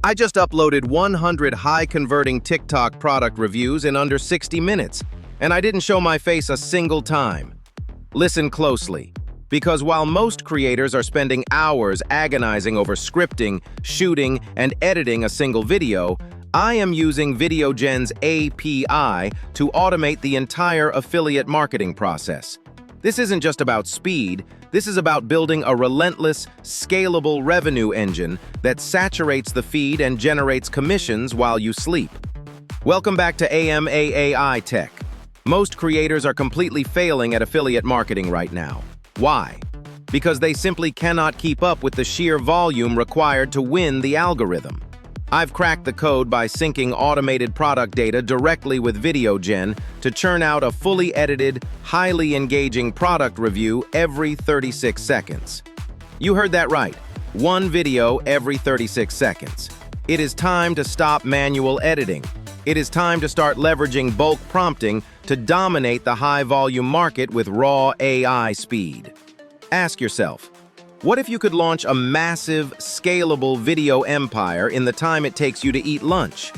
I just uploaded 100 high-converting TikTok product reviews in under 60 minutes, and I didn't show my face a single time. Listen closely, because while most creators are spending hours agonizing over scripting, shooting, and editing a single video, I am using VideoGen's API to automate the entire affiliate marketing process. This isn't just about speed, this is about building a relentless, scalable revenue engine that saturates the feed and generates commissions while you sleep. Welcome back to AMAAI Tech. Most creators are completely failing at affiliate marketing right now. Why? Because they simply cannot keep up with the sheer volume required to win the algorithm. I've cracked the code by syncing automated product data directly with VideoGen to churn out a fully edited, highly engaging product review every 36 seconds. You heard that right. One video every 36 seconds. It is time to stop manual editing. It is time to start leveraging bulk prompting to dominate the high-volume market with raw AI speed. Ask yourself, what if you could launch a massive, scalable video empire in the time it takes you to eat lunch?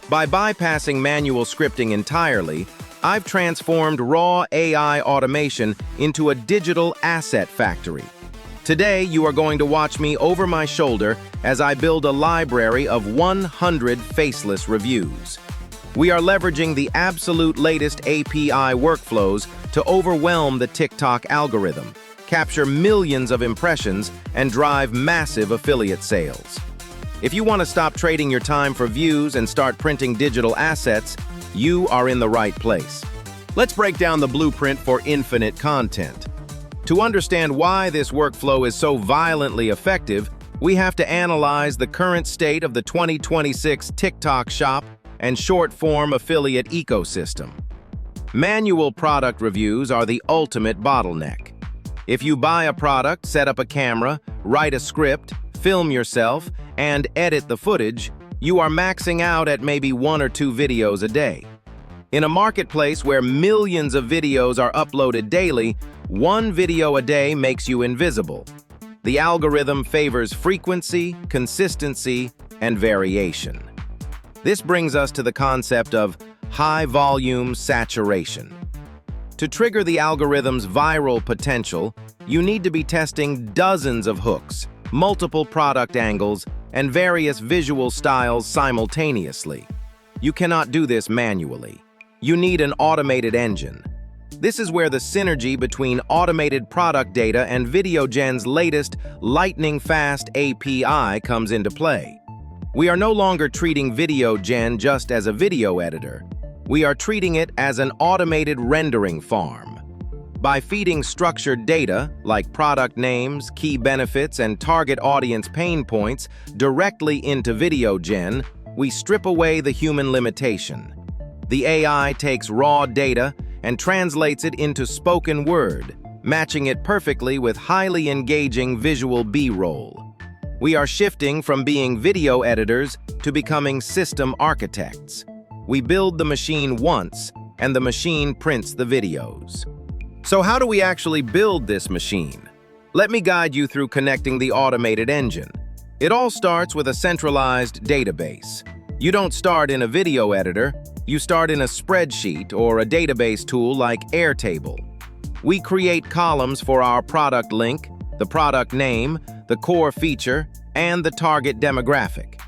By bypassing manual scripting entirely, I've transformed raw AI automation into a digital asset factory. Today, you are going to watch me over my shoulder as I build a library of 100 faceless reviews. We are leveraging the absolute latest API workflows to overwhelm the TikTok algorithm, capture millions of impressions, and drive massive affiliate sales. If you want to stop trading your time for views and start printing digital assets, you are in the right place. Let's break down the blueprint for infinite content. To understand why this workflow is so violently effective, we have to analyze the current state of the 2026 TikTok shop and short-form affiliate ecosystem. Manual product reviews are the ultimate bottleneck. If you buy a product, set up a camera, write a script, film yourself, and edit the footage, you are maxing out at maybe 1 or 2 videos a day. In a marketplace where millions of videos are uploaded daily, 1 video a day makes you invisible. The algorithm favors frequency, consistency, and variation. This brings us to the concept of high-volume saturation. To trigger the algorithm's viral potential, you need to be testing dozens of hooks, multiple product angles, and various visual styles simultaneously. You cannot do this manually. You need an automated engine. This is where the synergy between automated product data and VideoGen's latest lightning-fast API comes into play. We are no longer treating VideoGen just as a video editor. We are treating it as an automated rendering farm. By feeding structured data, like product names, key benefits, and target audience pain points, directly into VideoGen, we strip away the human limitation. The AI takes raw data and translates it into spoken word, matching it perfectly with highly engaging visual B-roll. We are shifting from being video editors to becoming system architects. We build the machine once, and the machine prints the videos. So how do we actually build this machine? Let me guide you through connecting the automated engine. It all starts with a centralized database. You don't start in a video editor, you start in a spreadsheet or a database tool like Airtable. We create columns for our product link, the product name, the core feature, and the target demographic.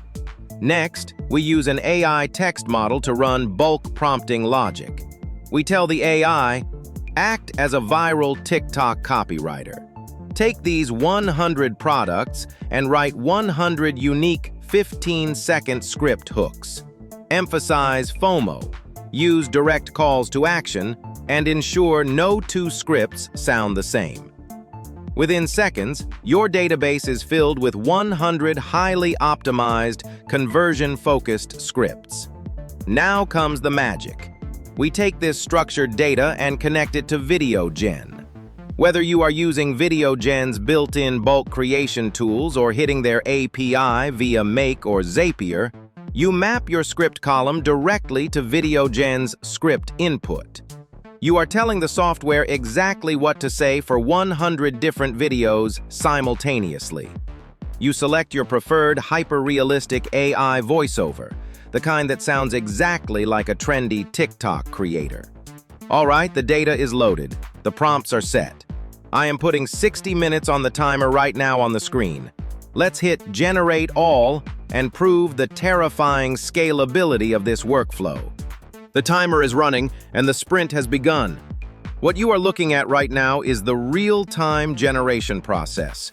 Next, we use an AI text model to run bulk prompting logic. We tell the AI, act as a viral TikTok copywriter. Take these 100 products and write 100 unique 15-second script hooks. Emphasize FOMO, use direct calls to action, and ensure no 2 scripts sound the same. Within seconds, your database is filled with 100 highly optimized, conversion-focused scripts. Now comes the magic. We take this structured data and connect it to VideoGen. Whether you are using VideoGen's built-in bulk creation tools or hitting their API via Make or Zapier, you map your script column directly to VideoGen's script input. You are telling the software exactly what to say for 100 different videos simultaneously. You select your preferred hyper-realistic AI voiceover, the kind that sounds exactly like a trendy TikTok creator. All right, the data is loaded. The prompts are set. I am putting 60 minutes on the timer right now on the screen. Let's hit Generate All and prove the terrifying scalability of this workflow. The timer is running and the sprint has begun. What you are looking at right now is the real-time generation process.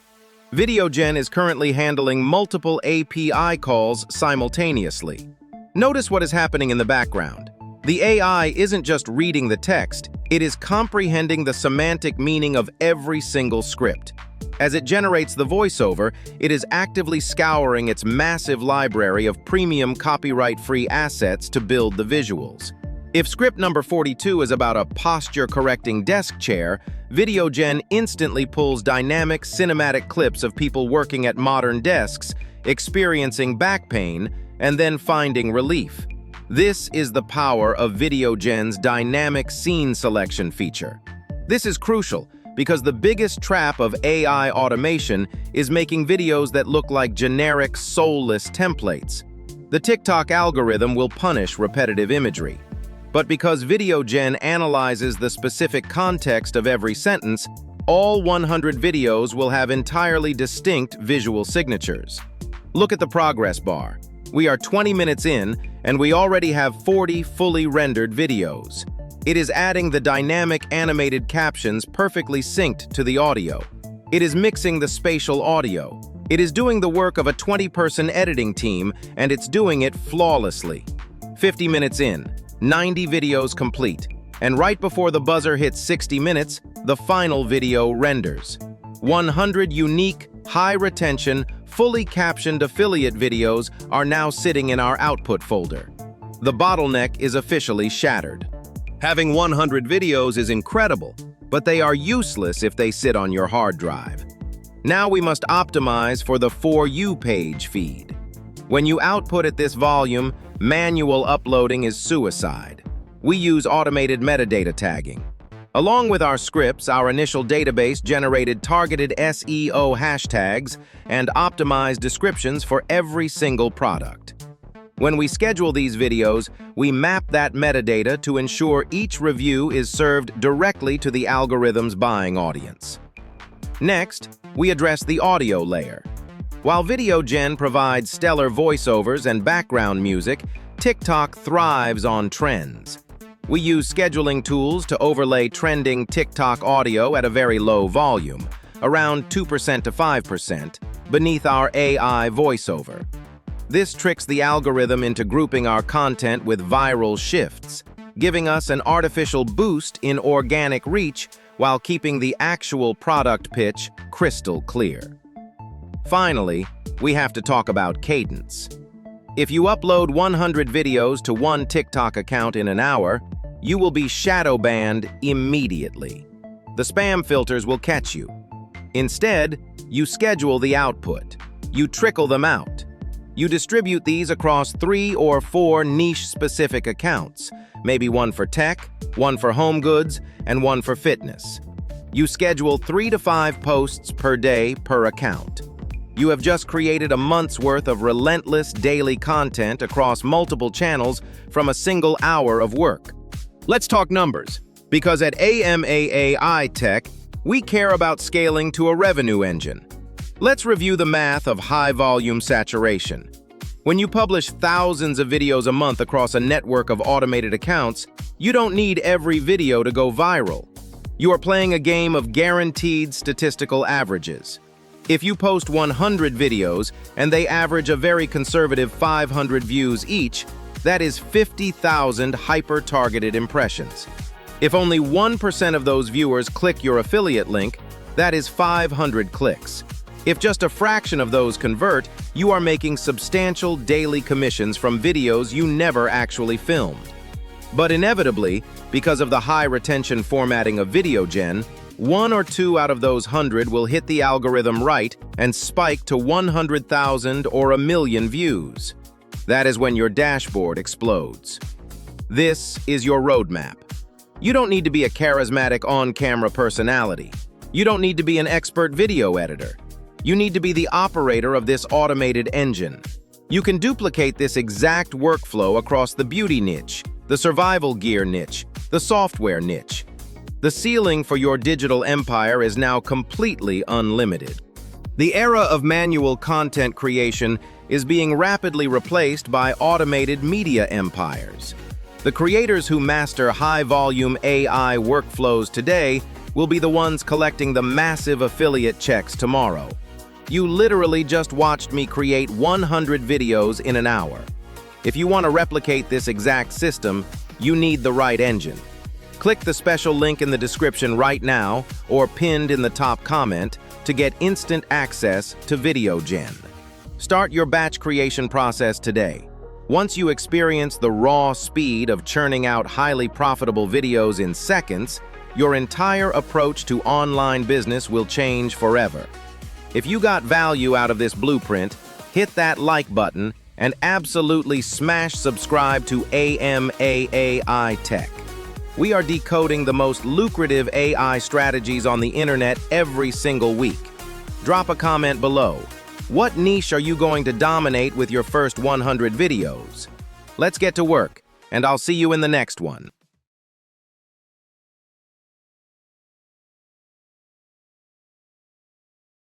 VideoGen is currently handling multiple API calls simultaneously. Notice what is happening in the background. The AI isn't just reading the text, it is comprehending the semantic meaning of every single script. As it generates the voiceover, it is actively scouring its massive library of premium copyright-free assets to build the visuals. If script number 42 is about a posture-correcting desk chair, VideoGen instantly pulls dynamic cinematic clips of people working at modern desks, experiencing back pain, and then finding relief. This is the power of VideoGen's dynamic scene selection feature. This is crucial because the biggest trap of AI automation is making videos that look like generic, soulless templates. The TikTok algorithm will punish repetitive imagery. But because VideoGen analyzes the specific context of every sentence, all 100 videos will have entirely distinct visual signatures. Look at the progress bar. We are 20 minutes in, and we already have 40 fully rendered videos. It is adding the dynamic animated captions perfectly synced to the audio. It is mixing the spatial audio. It is doing the work of a 20-person editing team, and it's doing it flawlessly. 50 minutes in, 90 videos complete, and right before the buzzer hits 60 minutes, the final video renders. 100 unique, high-retention, fully captioned affiliate videos are now sitting in our output folder. The bottleneck is officially shattered. Having 100 videos is incredible, but they are useless if they sit on your hard drive. Now we must optimize for the For You page feed. When you output at this volume, manual uploading is suicide. We use automated metadata tagging. Along with our scripts, our initial database generated targeted SEO hashtags and optimized descriptions for every single product. When we schedule these videos, we map that metadata to ensure each review is served directly to the algorithm's buying audience. Next, we address the audio layer. While VideoGen provides stellar voiceovers and background music, TikTok thrives on trends. We use scheduling tools to overlay trending TikTok audio at a very low volume, around 2% to 5%, beneath our AI voiceover. This tricks the algorithm into grouping our content with viral shifts, giving us an artificial boost in organic reach while keeping the actual product pitch crystal clear. Finally, we have to talk about cadence. If you upload 100 videos to one TikTok account in an hour, you will be shadow banned immediately. The spam filters will catch you. Instead, you schedule the output. You trickle them out. You distribute these across 3 or 4 niche-specific accounts, maybe one for tech, one for home goods, and one for fitness. You schedule 3 to 5 posts per day per account. You have just created a month's worth of relentless daily content across multiple channels from a single hour of work. Let's talk numbers, because at AMAAI Tech, we care about scaling to a revenue engine. Let's review the math of high-volume saturation. When you publish thousands of videos a month across a network of automated accounts, you don't need every video to go viral. You are playing a game of guaranteed statistical averages. If you post 100 videos and they average a very conservative 500 views each, that is 50,000 hyper-targeted impressions. If only 1% of those viewers click your affiliate link, that is 500 clicks. If just a fraction of those convert, you are making substantial daily commissions from videos you never actually filmed. But inevitably, because of the high retention formatting of VideoGen, 1 or 2 out of those 100 will hit the algorithm right and spike to 100,000 or 1,000,000 views. That is when your dashboard explodes. This is your roadmap. You don't need to be a charismatic on-camera personality. You don't need to be an expert video editor. You need to be the operator of this automated engine. You can duplicate this exact workflow across the beauty niche, the survival gear niche, the software niche. The ceiling for your digital empire is now completely unlimited. The era of manual content creation is being rapidly replaced by automated media empires. The creators who master high-volume AI workflows today will be the ones collecting the massive affiliate checks tomorrow. You literally just watched me create 100 videos in an hour. If you want to replicate this exact system, you need the right engine. Click the special link in the description right now or pinned in the top comment to get instant access to VideoGen. Start your batch creation process today. Once you experience the raw speed of churning out highly profitable videos in seconds, your entire approach to online business will change forever. If you got value out of this blueprint, hit that like button and absolutely smash subscribe to AMAAI Tech. We are decoding the most lucrative AI strategies on the internet every single week. Drop a comment below. What niche are you going to dominate with your first 100 videos? Let's get to work, and I'll see you in the next one.